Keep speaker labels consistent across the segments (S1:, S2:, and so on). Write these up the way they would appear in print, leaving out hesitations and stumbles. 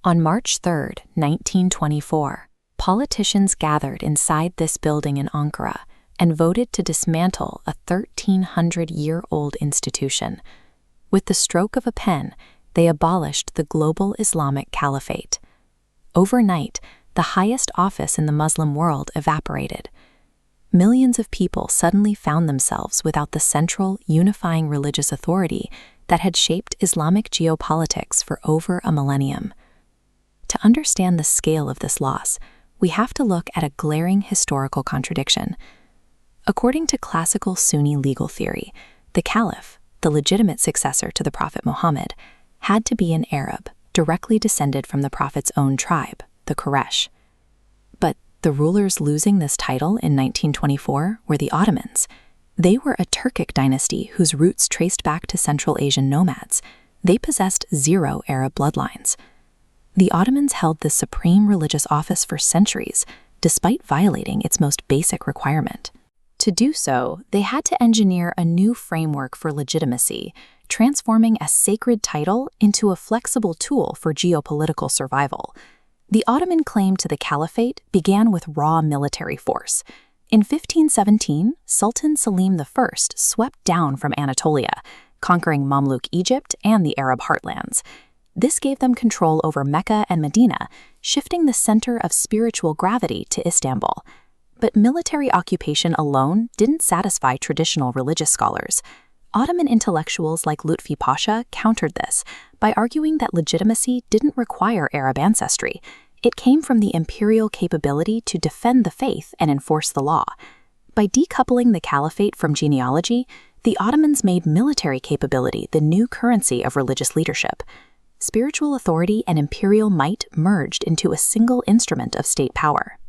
S1: On March 3, 1924, politicians gathered inside this building in Ankara and voted to dismantle a 1,300-year-old institution. With the stroke of a pen, they abolished the global Islamic Caliphate. Overnight, the highest office in the Muslim world evaporated. Millions of people suddenly found themselves without the central, unifying religious authority that had shaped Islamic geopolitics for over a millennium. To understand the scale of this loss, we have to look at a glaring historical contradiction. According to classical Sunni legal theory, the Caliph, the legitimate successor to the Prophet Muhammad, had to be an Arab, directly descended from the Prophet's own tribe, the Quraysh. But the rulers losing this title in 1924 were the Ottomans. They were a Turkic dynasty whose roots traced back to Central Asian nomads. They possessed zero Arab bloodlines. The Ottomans held this supreme religious office for centuries, despite violating its most basic requirement. To do so, they had to engineer a new framework for legitimacy, transforming a sacred title into a flexible tool for geopolitical survival. The Ottoman claim to the Caliphate began with raw military force. In 1517, Sultan Selim I swept down from Anatolia, conquering Mamluk Egypt and the Arab heartlands. This gave them control over Mecca and Medina, shifting the center of spiritual gravity to Istanbul. But military occupation alone didn't satisfy traditional religious scholars. Ottoman intellectuals like Lutfi Pasha countered this by arguing that legitimacy didn't require Arab ancestry. It came from the imperial capability to defend the faith and enforce the law. By decoupling the caliphate from genealogy, the Ottomans made military capability the new currency of religious leadership. Spiritual authority and imperial might merged into a single instrument of state power.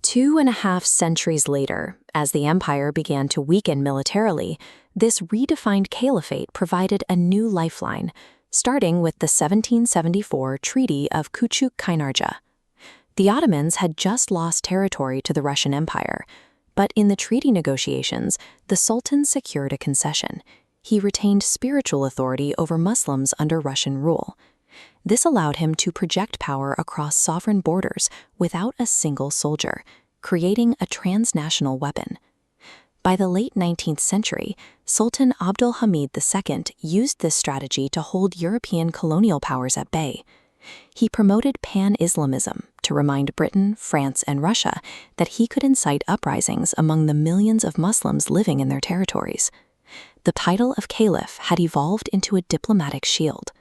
S1: 2.5 centuries later, as the empire began to weaken militarily, this redefined caliphate provided a new lifeline, starting with the 1774 Treaty of Küçük-Kaynarca. The Ottomans had just lost territory to the Russian Empire, but in the treaty negotiations, the Sultan secured a concession. He retained spiritual authority over Muslims under Russian rule. This allowed him to project power across sovereign borders without a single soldier, creating a transnational weapon. By the late 19th century, Sultan Abdul Hamid II used this strategy to hold European colonial powers at bay. He promoted pan-Islamism to remind Britain, France, and Russia that he could incite uprisings among the millions of Muslims living in their territories. The title of caliph had evolved into a diplomatic shield.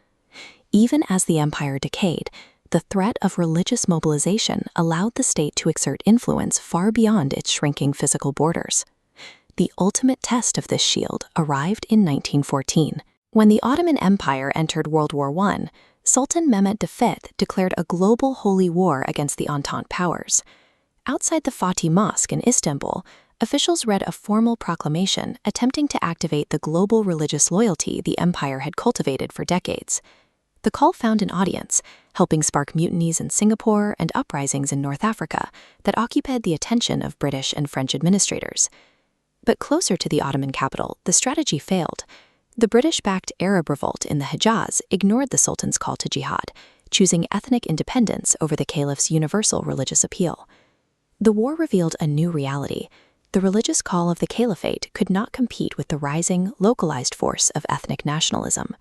S1: Even as the empire decayed, the threat of religious mobilization allowed the state to exert influence far beyond its shrinking physical borders. The ultimate test of this shield arrived in 1914. When the Ottoman Empire entered World War I, Sultan Mehmed V declared a global holy war against the Entente powers. Outside the Fatih Mosque in Istanbul, officials read a formal proclamation attempting to activate the global religious loyalty the empire had cultivated for decades. The call found an audience, helping spark mutinies in Singapore and uprisings in North Africa that occupied the attention of British and French administrators. But closer to the Ottoman capital, the strategy failed. The British-backed Arab revolt in the Hejaz ignored the Sultan's call to jihad, choosing ethnic independence over the caliph's universal religious appeal. The war revealed a new reality. The religious call of the caliphate could not compete with the rising, localized force of ethnic nationalism.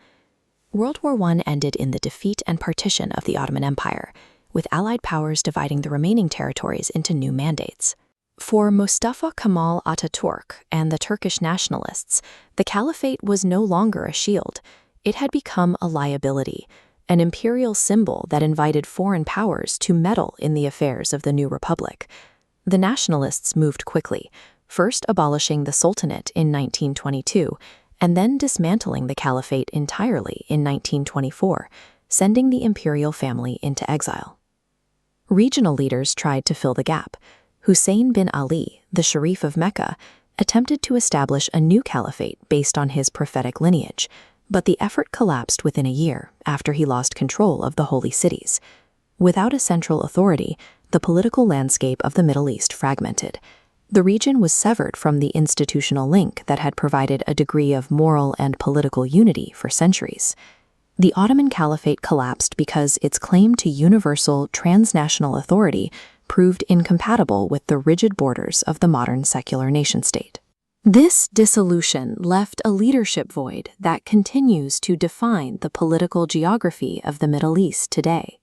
S1: World War I ended in the defeat and partition of the Ottoman Empire, with Allied powers dividing the remaining territories into new mandates. For Mustafa Kemal Atatürk and the Turkish nationalists, the caliphate was no longer a shield. It had become a liability, an imperial symbol that invited foreign powers to meddle in the affairs of the new republic. The nationalists moved quickly, first abolishing the Sultanate in 1922, and then dismantling the caliphate entirely in 1924, sending the imperial family into exile. Regional leaders tried to fill the gap. Hussein bin Ali, the Sharif of Mecca, attempted to establish a new caliphate based on his prophetic lineage, but the effort collapsed within a year after he lost control of the holy cities. Without a central authority, the political landscape of the Middle East fragmented. The region was severed from the institutional link that had provided a degree of moral and political unity for centuries. The Ottoman Caliphate collapsed because its claim to universal transnational authority proved incompatible with the rigid borders of the modern secular nation-state. This dissolution left a leadership void that continues to define the political geography of the Middle East today.